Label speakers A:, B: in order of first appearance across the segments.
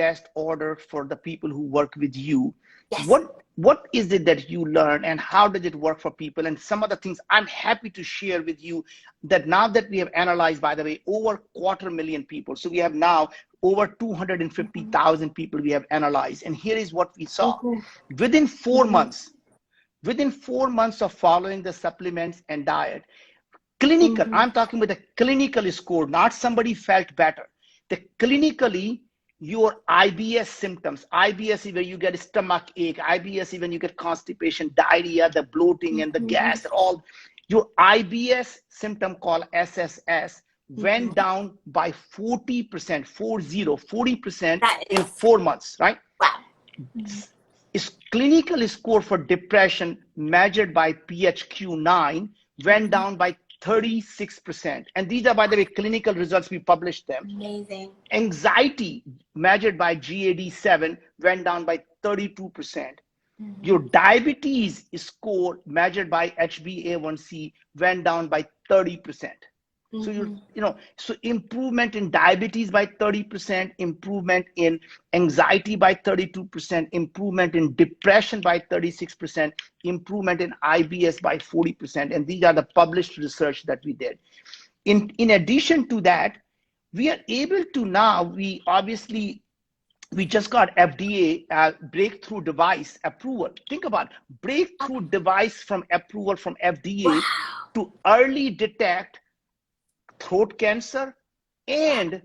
A: test order for the people who work with you.
B: Yes.
A: What is it that you learn, and how does it work for people? And some of the things I'm happy to share with you, that now that we have analyzed, by the way, over 250,000 people. So we have now over 250,000 people we have analyzed. And here is what we saw. Within 4 months, within 4 months of following the supplements and diet, clinical, I'm talking with a clinical score, not somebody felt better. The clinically, your IBS symptoms, IBS is where you get stomach ache, IBS is when you get constipation, diarrhea, the bloating and the gas, and all. Your IBS symptom called SSS went down by 40%, 40% in 4 months, right?
B: Wow.
A: Is clinical score for depression measured by PHQ-9 went down by 36%. And these are, by the way, clinical results. We published them.
B: Amazing.
A: Anxiety measured by GAD-7 went down by 32%. Your diabetes score measured by HbA1c went down by 30%. So so improvement in diabetes by 30%, improvement in anxiety by 32%, improvement in depression by 36%, improvement in IBS by 40%. And these are the published research that we did. In addition to that, we are able to now, we just got FDA breakthrough device approval. Think about breakthrough device from approval from FDA to early detect throat cancer and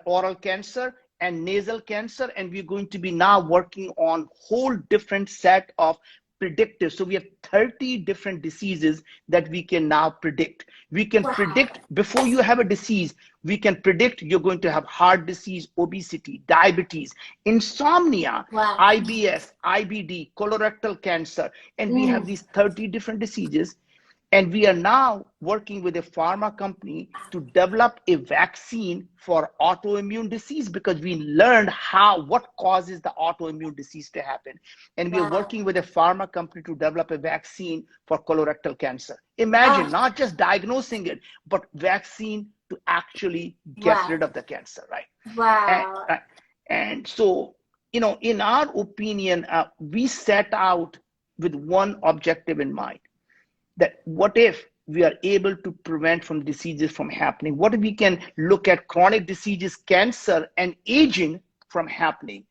A: oral cancer and nasal cancer. And we're going to be now working on whole different set of predictive. So we have 30 different diseases that we can now predict. We can predict before you have a disease. We can predict you're going to have heart disease, obesity, diabetes, insomnia, IBS, IBD, colorectal cancer. And we have these 30 different diseases. And we are now working with a pharma company to develop a vaccine for autoimmune disease, because we learned what causes the autoimmune disease to happen. And we are working with a pharma company to develop a vaccine for colorectal cancer. Imagine not just diagnosing it, but vaccine to actually get rid of the cancer, right?
B: Wow.
A: And so, in our opinion, we set out with one objective in mind. That what if we are able to prevent from diseases from happening? What if we can look at chronic diseases, cancer, and aging from happening?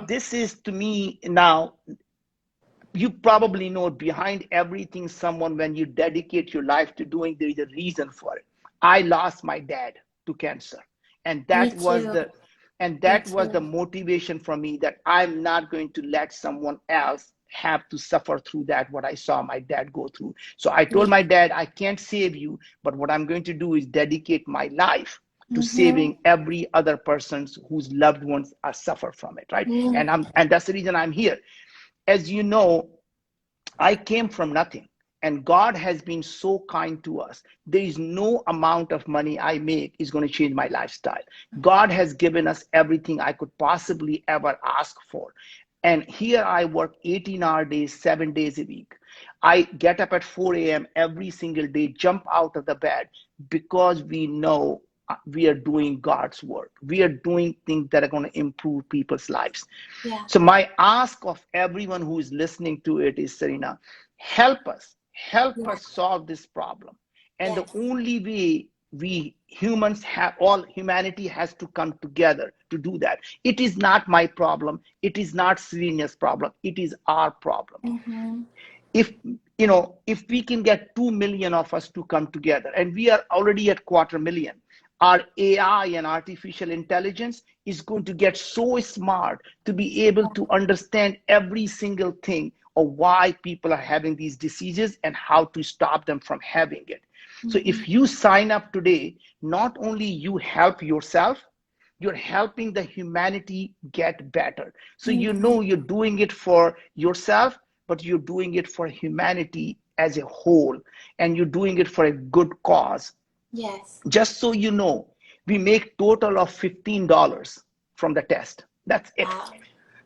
A: This is, to me, now, you probably know behind everything, when you dedicate your life to doing, there is a reason for it. I lost my dad to cancer. And that was the motivation for me, that I'm not going to let someone else have to suffer through that, what I saw my dad go through. So I told my dad, I can't save you, but what I'm going to do is dedicate my life to saving every other person whose loved ones are suffer from it, right? And that's the reason I'm here. As you know, I came from nothing, and God has been so kind to us. There is no amount of money I make is going to change my lifestyle. God has given us everything I could possibly ever ask for. And here I work 18-hour days, 7 days a week. I get up at 4 a.m. every single day, jump out of the bed, because we know we are doing God's work. We are doing things that are going to improve people's lives. So my ask of everyone who is listening to it is, Serena, help us solve this problem. And the only way humanity has to come together to do that. It is not my problem. It is not Serena's problem. It is our problem. If we can get 2 million of us to come together, and we are already at 250,000, our AI and artificial intelligence is going to get so smart to be able to understand every single thing of why people are having these diseases and how to stop them from having it. So if you sign up today, not only you help yourself, you're helping the humanity get better. So you're doing it for yourself, but you're doing it for humanity as a whole, and you're doing it for a good cause.
B: Yes.
A: Just so you know, we make total of $15 from the test. That's it.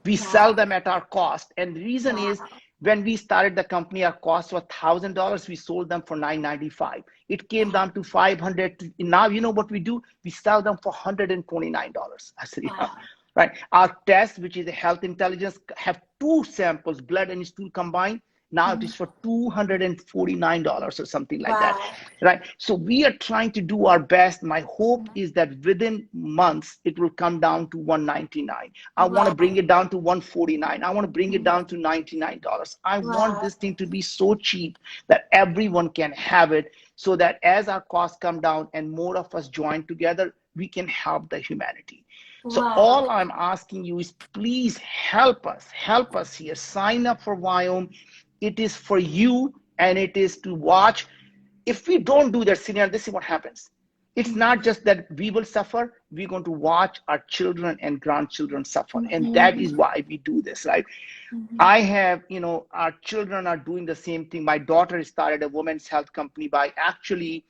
A: We sell them at our cost. And the reason is When we started the company, our cost was $1,000. We sold them for $995. It came down to 500. Now, you know what we do? We sell them for $129. I said, yeah,
B: Wow.
A: right. Our test, which is a health intelligence, have 2 samples, blood and stool combined. Now it is for $249 or something like that,
B: Wow.
A: right? So we are trying to do our best. My hope is that within months it will come down to $199. I want to
B: Wow.
A: bring it down to $149. I want to bring it down to $99. I want
B: Wow.
A: this thing to be so cheap that everyone can have it, so that as our costs come down and more of us join together, we can help the humanity. So
B: Wow.
A: all I'm asking you is, please help us here. Sign up for Viome. It is for you, and it is to watch. If we don't do that, scenario, this is what happens. It's not just that we will suffer, we're going to watch our children and grandchildren suffer. And that is why we do this, right? I have, our children are doing the same thing. My daughter started a women's health company by actually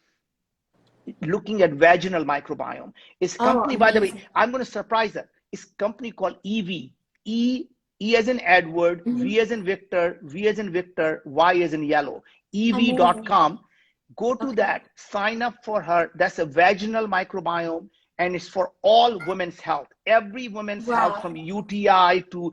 A: looking at vaginal microbiome. It's
B: Oh,
A: company, by the way,
B: amazing.
A: I'm going to surprise her. It's company called EV. E as in Edward, V as in Victor, V as in Victor, Y as in yellow.
B: Amazing.
A: EV.com. Go to
B: Okay.
A: that, sign up for her. That's a vaginal microbiome, and it's for all women's health. Every women's health,
B: Wow.
A: from UTI to,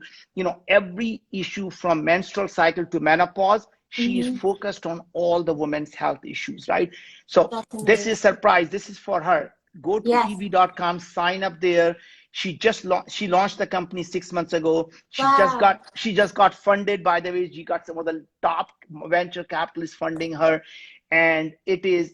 A: every issue from menstrual cycle to menopause. She is focused on all the women's health issues, right? So
B: That's
A: this is
B: amazing.
A: surprise. This is for her. Go to
B: Yes.
A: ev.com, sign up there. She launched the company 6 months ago.
B: Wow.
A: She just got funded. By the way, she got some of the top venture capitalists funding her, and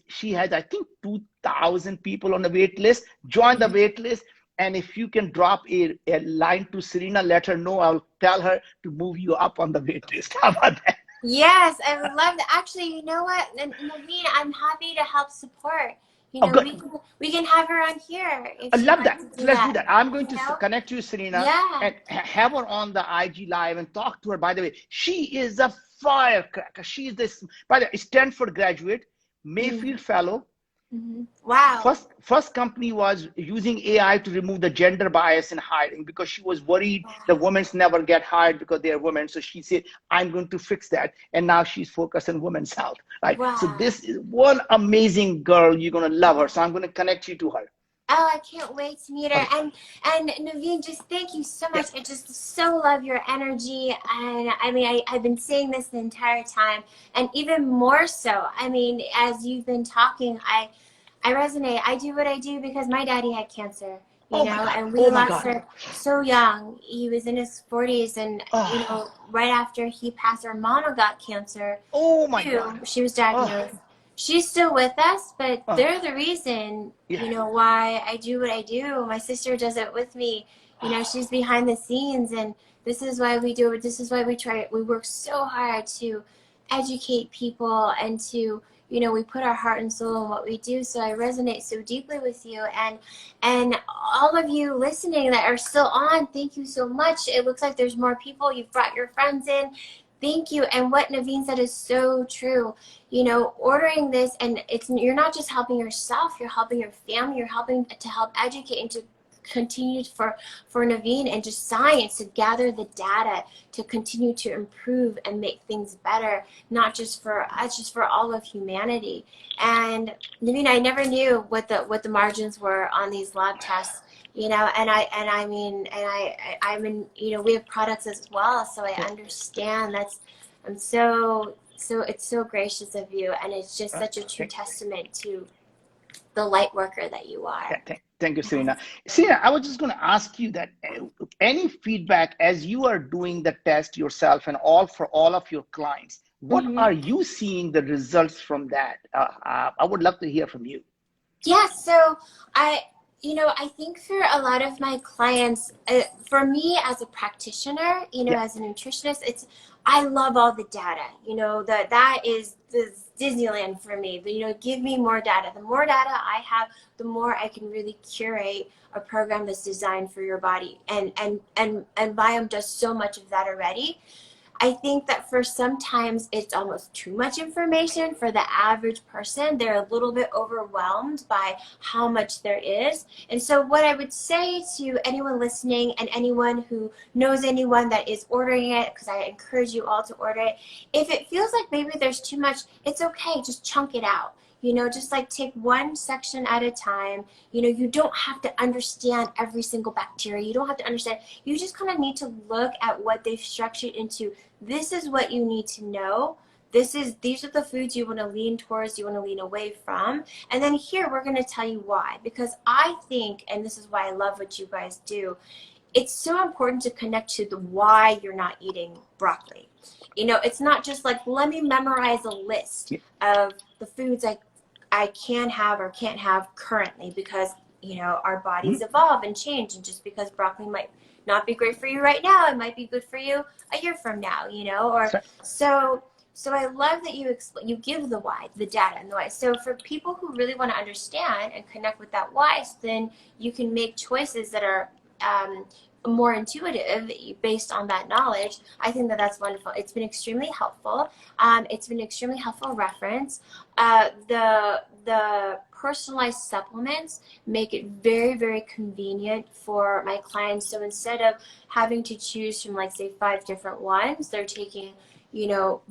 A: she has, I think, 2,000 people on the wait list. Join the wait list. And if you can drop a line to Serena, let her know. I'll tell her to move you up on the wait list. How about that?
B: Yes, I would love to. Actually, you know what, Naveen, I'm happy to help support.
A: Oh, good.
B: We can have her on here if
A: I
B: she'd
A: love
B: like
A: that.
B: to
A: So
B: do
A: let's do
B: that.
A: that. I'm going
B: You
A: to
B: know?
A: connect you, Serena,
B: Yeah.
A: and have her on the IG Live and talk to her. By the way, she is a firecracker. She is this, by the way, Stanford graduate,
B: Mm-hmm.
A: Mayfield fellow.
B: Wow.
A: First company was using AI to remove the gender bias in hiring, because she was worried the
B: Wow.
A: women never get hired because they are women. So she said, I'm going to fix that. And now she's focused on women's health, right? So
B: Wow.
A: this is one amazing girl. You're going to love her. So I'm going to connect you to her.
B: Oh, I can't wait to meet her.
A: Okay.
B: And Naveen, just thank you so
A: Yeah.
B: much. I just so love your energy. And I mean, I've been saying this the entire time, and even more so. I mean, as you've been talking, I resonate. I do what I do because my daddy had cancer,
A: Oh my God.
B: and we
A: Oh my
B: lost
A: God.
B: her so young. He was in his 40s, and
A: Oh,
B: right after he passed, our mama got cancer
A: oh my God.
B: too. She was
A: Oh,
B: diagnosed. She's still with us, but
A: oh,
B: they're the reason,
A: yeah.
B: why I do what I do. My sister does it with me. She's behind the scenes, and this is why we do it. This is why we work so hard to educate people and to, we put our heart and soul in what we do. So I resonate so deeply with you, and all of you listening that are still on, thank you so much. It looks like there's more people. You've brought your friends in. Thank you. And what Naveen said is so true. Ordering this, and you're not just helping yourself, you're helping your family, you're helping to help educate and to continue for Naveen and just science to gather the data to continue to improve and make things better, not just for us, just for all of humanity. And Naveen, I never knew what the margins were on these lab tests. I'm in, we have products as well, so I
A: Yeah.
B: understand. I'm so it's so gracious of you, and it's just such a true
A: Thank,
B: testament to the light worker that you are.
A: thank you, Serena. Serena, I was just going to ask you that, any feedback as you are doing the test yourself and for all of your clients, what
B: Mm-hmm.
A: are you seeing the results from that? I would love to hear from you.
B: Yeah, so I think for a lot of my clients, for me as a practitioner,
A: Yeah.
B: as a nutritionist, I love all the data. That is the Disneyland for me. Give me more data. The more data I have, the more I can really curate a program that's designed for your body. And Biome does so much of that already. I think that for sometimes it's almost too much information for the average person. They're a little bit overwhelmed by how much there is. And so what I would say to anyone listening and anyone who knows anyone that is ordering it, because I encourage you all to order it, if it feels like maybe there's too much, it's okay, just chunk it out. You know, just like take one section at a time. You know, you don't have to understand every single bacteria. You don't have to understand. You just kind of need to look at what they've structured into. This is what you need to know. These are the foods you want to lean towards, you want to lean away from. And then here we're going to tell you why. Because I think, and this is why I love what you guys do, it's so important to connect to the why you're not eating broccoli. You know, it's not just like, let me memorize a list of the foods I can have or can't have currently, because, you know, our bodies evolve and change. And just because broccoli might not be great for you right now, it might be good for you a year from now, you know, or so I love that you give the why, the data and the why. So for people who really want to understand and connect with that why, then you can make choices that are more intuitive based on that knowledge. I think that that's wonderful. It's been extremely helpful. It's been extremely helpful reference. The personalized supplements make it very, very convenient for my clients. So instead of having to choose from, like, say 5 different ones, they're taking, you know,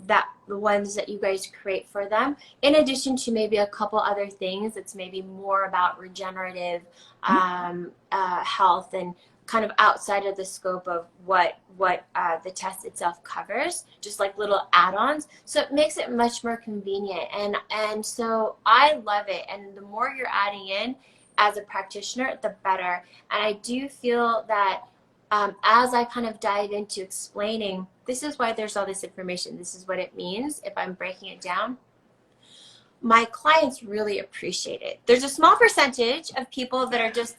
B: the ones that you guys create for them, in addition to maybe a couple other things that's maybe more about regenerative health and kind of outside of the scope of what the test itself covers, just like little add-ons. So it makes it much more convenient, and so I love it. And the more you're adding in as a practitioner, the better. And I do feel that as I kind of dive into explaining, this is why there's all this information, this is what it means, if I'm breaking it down, my clients really appreciate it. There's a small percentage of people that are just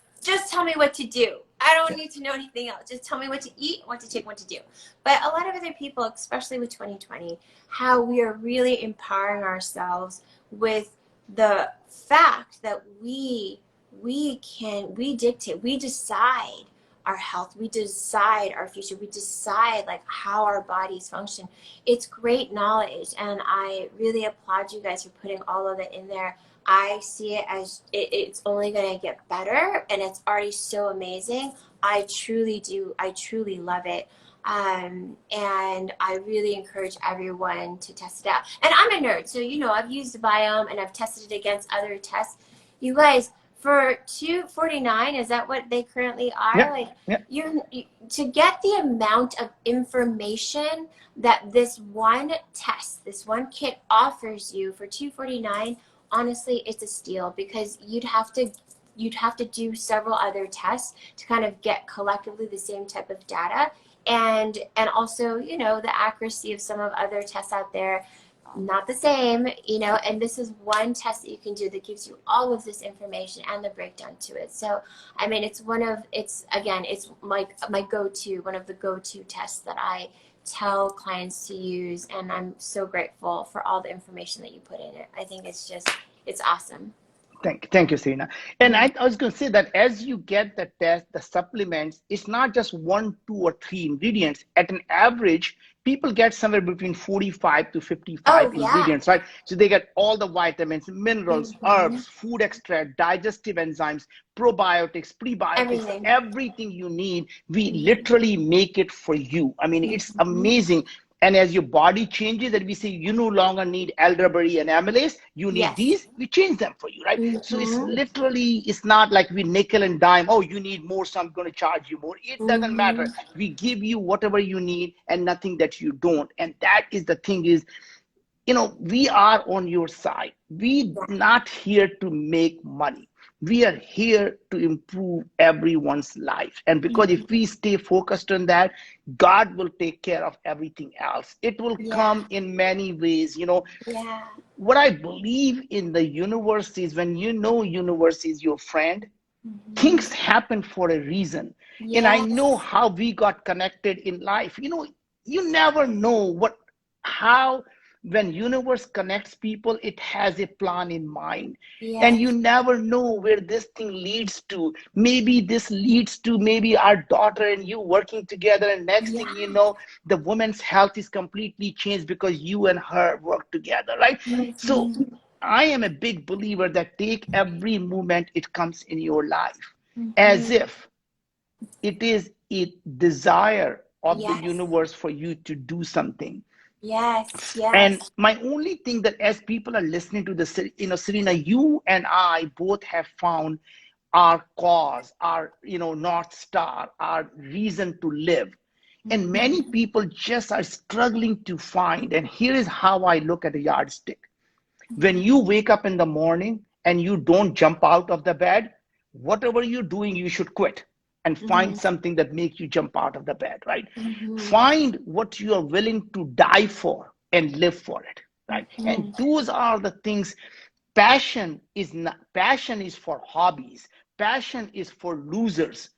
B: tell me what to do. I don't need to know anything else. Just tell me what to eat, what to take, what to do. But a lot of other people, especially with 2020, how we are really empowering ourselves with the fact that we dictate, we decide our health, we decide our future, we decide like how our bodies function. It's great knowledge, and I really applaud you guys for putting all of it in there. I see it as it's only going to get better, and it's already so amazing. I truly do. I truly love it. And I really encourage everyone to test it out. And I'm a nerd, so, you know, I've used the Biome and I've tested it against other tests. You guys, for $249, is that what they currently are?
A: Yeah,
B: like
A: yeah.
B: you to get the amount of information that this one test, this one kit offers you for $249, honestly, it's a steal, because you'd have to do several other tests to kind of get collectively the same type of data, and also, you know, the accuracy of some of other tests out there, not the same, you know. And this is one test that you can do that gives you all of this information and the breakdown to it. So I mean, it's my go-to, one of the go-to tests that I tell clients to use, and I'm so grateful for all the information that you put in it. I think it's awesome.
A: Thank you, Serena. And I was going to say that as you get the test, the supplements, it's not just 1, 2, or 3 ingredients. At an average, people get somewhere between 45 to 55 ingredients, right? So they get all the vitamins, minerals, herbs, food extract, digestive enzymes, probiotics, prebiotics, everything you need. We literally make it for you. I mean, it's amazing. And as your body changes, and we say you no longer need elderberry and amylase, you need these, we change them for you, right? So it's literally, it's not like we nickel and dime, oh, you need more, so I'm going to charge you more. It doesn't matter. We give you whatever you need and nothing that you don't. And that is the thing is, you know, we are on your side. We're not here to make money. We are here to improve everyone's life. And because if we stay focused on that, God will take care of everything else. It will come in many ways. You know, what I believe in the universe is, when you know universe is your friend, things happen for a reason. And I know how we got connected in life. You know, you never know how when universe connects people, it has a plan in mind. And you
B: Yes.
A: never know where this thing leads to. Maybe this leads to maybe our daughter and you working together, and next thing you
B: Yeah.
A: know, the woman's health is completely changed because you and her work together, right? So
B: Mm-hmm.
A: I am a big believer that take every moment it comes in your life as
B: Mm-hmm.
A: if it is a desire of the
B: Yes.
A: universe for you to do something.
B: Yes.
A: And
B: Yes.
A: my only thing that as people are listening to this, Serena, you and I both have found our cause, our, North Star, our reason to live. And many
B: Mm-hmm.
A: people just are struggling to find. And here is how I look at a yardstick. When
B: Mm-hmm.
A: you wake up in the morning and you don't jump out of the bed, whatever you're doing, you should quit and find
B: Mm-hmm.
A: something that makes you jump out of the bed, right?
B: Mm-hmm.
A: Find what you are willing to die for and live for it, right? And
B: Mm-hmm.
A: those are the things. Passion is for hobbies. Passion is for losers.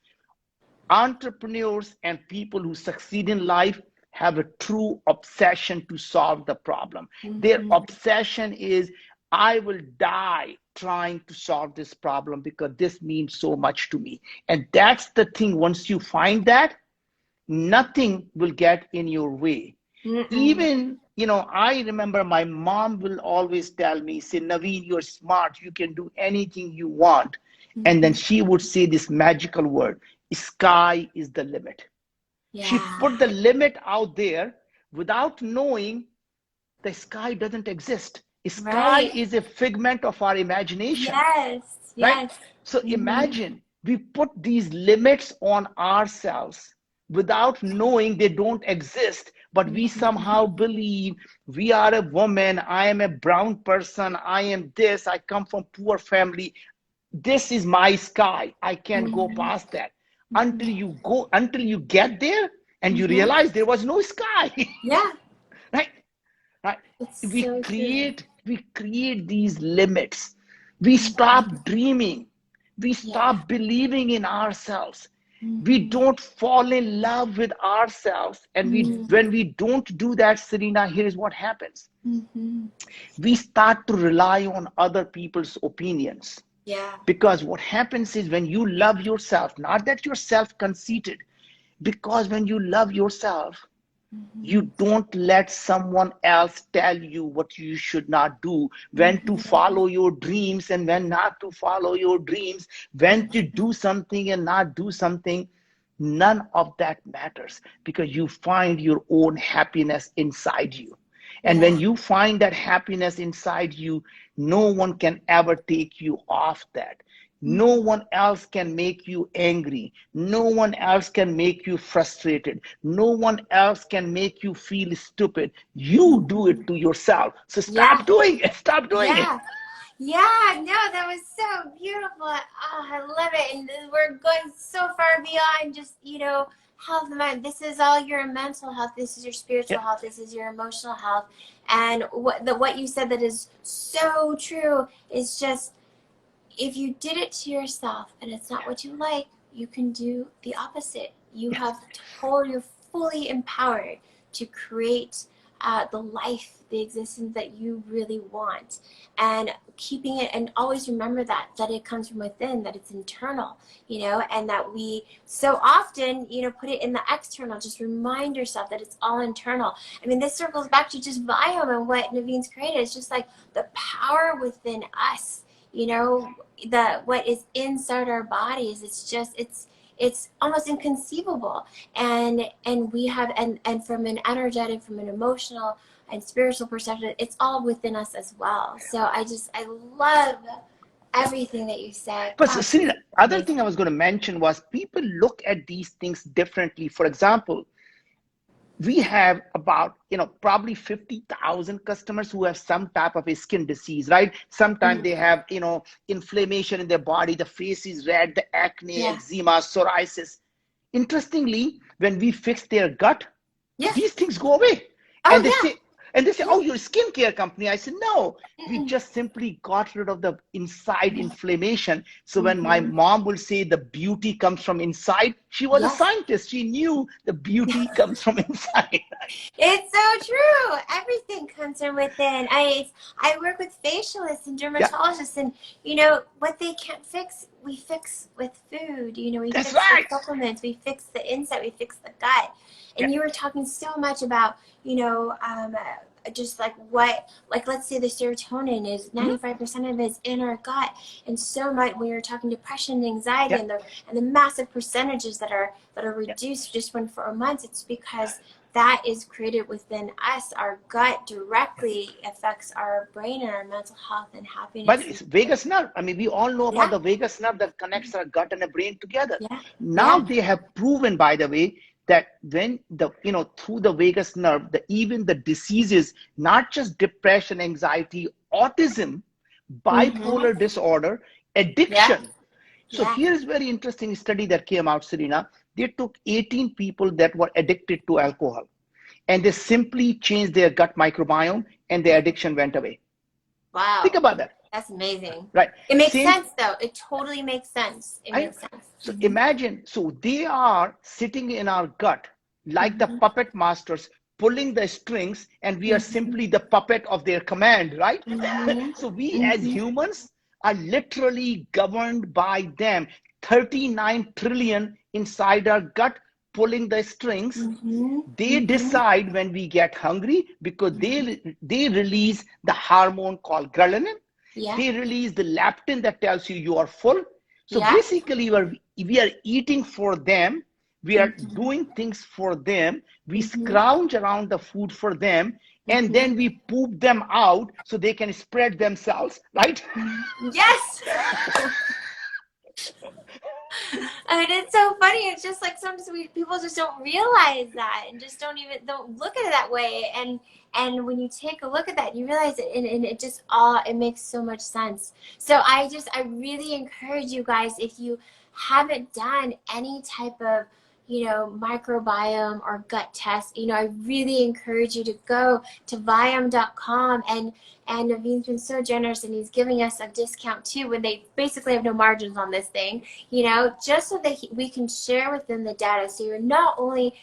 A: Entrepreneurs and people who succeed in life have a true obsession to solve the problem. Their
B: Mm-hmm.
A: obsession is, I will die trying to solve this problem because this means so much to me. And that's the thing. Once you find that, nothing will get in your way.
B: Mm-mm.
A: Even, I remember my mom will always tell me, say, Naveen, you're smart, you can do anything you want. And then
B: Mm-hmm.
A: she would say this magical word, sky is the limit. She
B: Yeah.
A: put the limit out there without knowing the sky doesn't exist. Sky
B: Right.
A: is a figment of our imagination,
B: Yes.
A: right?
B: Yes.
A: So
B: Mm-hmm.
A: imagine we put these limits on ourselves without knowing they don't exist, but we
B: Mm-hmm.
A: somehow believe we are a woman, I am a brown person, I am this, I come from poor family. This is my sky. I can't go
B: Mm-hmm.
A: past that
B: Mm-hmm.
A: until you get there and you
B: Mm-hmm.
A: realize there was no sky.
B: Yeah.
A: Right? Right?
B: It's
A: we
B: so true.
A: create we create these limits. We stop
B: Mm-hmm.
A: dreaming. We
B: Yeah.
A: stop believing in ourselves. We
B: Mm-hmm.
A: don't fall in love with ourselves. And
B: Mm-hmm.
A: when we don't do that, Serena, here's what happens.
B: Mm-hmm.
A: We start to rely on other people's opinions.
B: Yeah.
A: Because what happens is, when you love yourself, not that you're self-conceited, because when you love yourself, you
B: Mm-hmm.
A: don't let someone else tell you what you should not do, when to
B: Mm-hmm.
A: follow your dreams and when not to follow your dreams, when to do something and not do something. None of that matters, because you find your own happiness inside you. And when
B: Yeah.
A: you find that happiness inside you, no one can ever take you off that. No
B: Mm-hmm.
A: one else can make you angry. No one else can make you frustrated. No one else can make you feel stupid. You do
B: Mm-hmm.
A: it to yourself. So
B: Yeah.
A: stop doing it. Stop doing it.
B: Yeah. Yeah, no, that was so beautiful. Oh, I love it. And we're going so far beyond just, health and mind. This is all your mental health. This is your spiritual
A: Yeah.
B: health. This is your emotional health. And what you said that is so true is just, if you did it to yourself and it's not what you like, you can do the opposite. You
A: Yes.
B: have you're fully empowered to create the life, the existence that you really want. And keeping it, and always remember that it comes from within, that it's internal, and that we so often, put it in the external. Just remind yourself that it's all internal. I mean, this circles back to just Biome and what Naveen's created. It's just like the power within us, what is inside our bodies. It's almost inconceivable. And we have, and from an energetic, from an emotional and spiritual perspective, it's all within us as well. So I love everything that you said.
A: But
B: Gosh,
A: see,
B: it's
A: the other thing
B: amazing.
A: I was going to mention was, people look at these things differently. For example, we have about, probably 50,000 customers who have some type of a skin disease, right? Sometimes
B: Mhm.
A: they have, inflammation in their body, the face is red, the acne,
B: Yeah.
A: eczema, psoriasis. Interestingly, when we fix their gut,
B: Yeah.
A: these things go away.
B: Oh
A: And they
B: yeah.
A: say, And they say, oh, you're a skincare company. I said, no, we just simply got rid of the inside inflammation. So when my mom will say the beauty comes from inside, she was a
B: Yes.
A: scientist. She knew the beauty comes from inside.
B: It's so true. Everything comes from within. I work with facialists and
A: Yeah,
B: dermatologists, and you know what they can't fix, we fix with food. You know, we
A: that's
B: fix with
A: right.
B: supplements, we fix the inside, we fix the gut.
A: Yeah.
B: And you were talking so much about, you know, just like what, like let's say the serotonin is 95% of it is in our gut, and so much when you're talking depression and anxiety
A: Yeah.
B: and the massive percentages that are
A: Yeah.
B: reduced just when 4 months, it's because that is created within us. Our gut directly affects our brain and our mental health and
A: But
B: happiness.
A: it's vagus nerve. I mean, we all know about
B: Yeah,
A: the vagus nerve that connects our gut and the brain together.
B: yeah,
A: Now
B: yeah.
A: they have proven, by the way, that when the, you know, through the vagus nerve, the even the diseases, not just depression, anxiety, autism,
B: Mm-hmm.
A: bipolar disorder,
B: Yeah,
A: addiction. So
B: yeah.
A: here's very interesting study that came out, Serena. They took 18 people that were addicted to alcohol, and they simply changed their gut microbiome, and their addiction went away. Think
B: Wow.
A: about that,
B: That's amazing.
A: right?
B: It makes
A: Same,
B: sense though. It totally makes sense. It
A: I
B: makes sense.
A: so imagine, so they are sitting in our gut like the
B: Mm-hmm.
A: puppet masters pulling the strings, and we are
B: Mm-hmm.
A: simply the puppet of their command, right?
B: Mm-hmm.
A: So we as
B: Mm-hmm.
A: humans are literally governed by them. 39 trillion inside our gut pulling the strings.
B: Mm-hmm.
A: They
B: Mm-hmm.
A: decide when we get hungry because they release the hormone called ghrelin.
B: Yeah.
A: They release the leptin that tells you you are full. So
B: Yeah.
A: basically, we are eating for them. We are
B: Mm-hmm.
A: doing things for them. We
B: Mm-hmm.
A: scrounge around the food for them, and
B: Mm-hmm.
A: then we poop them out so they can spread themselves, right?
B: Yes. I mean, it's so funny. It's just like sometimes people just don't realize that and just don't look at it that way. And when you take a look at that, you realize it, and it just all it makes so much sense. So I really encourage you guys, if you haven't done any type of, you know, microbiome or gut test, you know, I really encourage you to go to Viome.com, and Naveen's been so generous, and he's giving us a discount too when they basically have no margins on this thing, you know, just so that we can share with them the data. So you're not only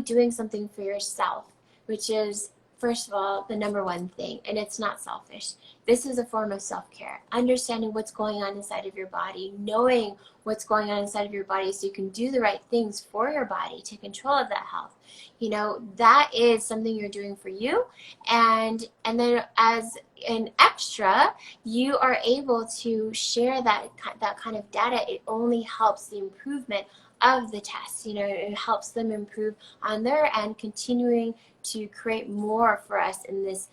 B: doing something for yourself, which is first of all the number one thing, and it's not selfish. This is a form of self-care, understanding what's going on inside of your body, knowing what's going on inside of your body so you can do the right things for your body to control of that health. You know, that is something you're doing for you, and then as an extra, you are able to share that kind of data. It only helps the improvement of the test. You know, it helps them improve on their end, continuing to create more for us in this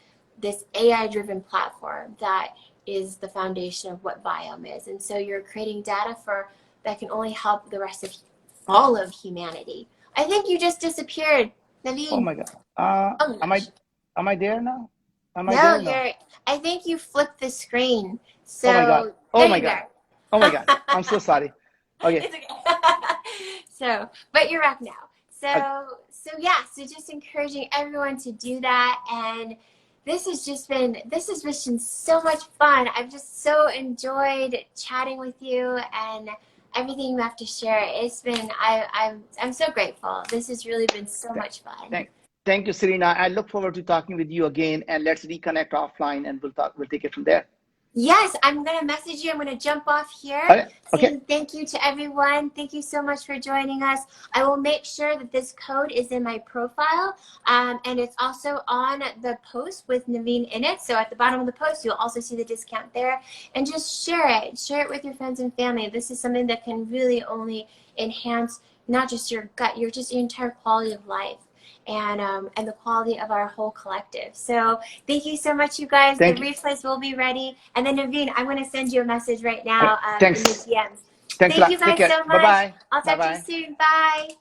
B: AI driven platform that is the foundation of what Viome is. And so you're creating data for that can only help the rest of all of humanity. I think you just disappeared,
A: Oh
B: Naveen.
A: my God.
B: Oh my
A: Am I
B: gosh.
A: am I there now? Am I
B: No,
A: there now?
B: you're. I think you flipped the screen.
A: Oh my God.
B: So
A: Oh
B: there
A: my
B: you
A: God.
B: go.
A: Oh my God. I'm so sorry. Okay.
B: It's okay. So, but you're back now.
A: Uh,
B: So yeah. So just encouraging everyone to do that, and this has just been so much fun. I've just so enjoyed chatting with you and everything you have to share. It's been I'm so grateful. This has really been so
A: th-
B: much fun.
A: thank thank you, Serena. I look forward to talking with you again, and let's reconnect offline, and we'll take it from there.
B: Yes, I'm going to message you. I'm going to jump off here
A: Okay. Okay.
B: saying thank you to everyone. Thank you so much for joining us. I will make sure that this code is in my profile, and it's also on the post with Naveen in it. So at the bottom of the post, you'll also see the discount there. And just share it. Share it with your friends and family. This is something that can really only enhance not just your gut, your entire quality of life. And the quality of our whole collective. So thank you so much, you guys. The
A: Thank you.
B: replays will be ready. And then Naveen, I'm going to send you a message right
A: Okay.
B: now in the
A: Thanks.
B: DMs.
A: Thanks a
B: Thank you
A: lot. Take
B: guys
A: care.
B: so
A: Bye
B: much.
A: bye.
B: I'll
A: Bye
B: talk to you
A: bye.
B: soon. Bye.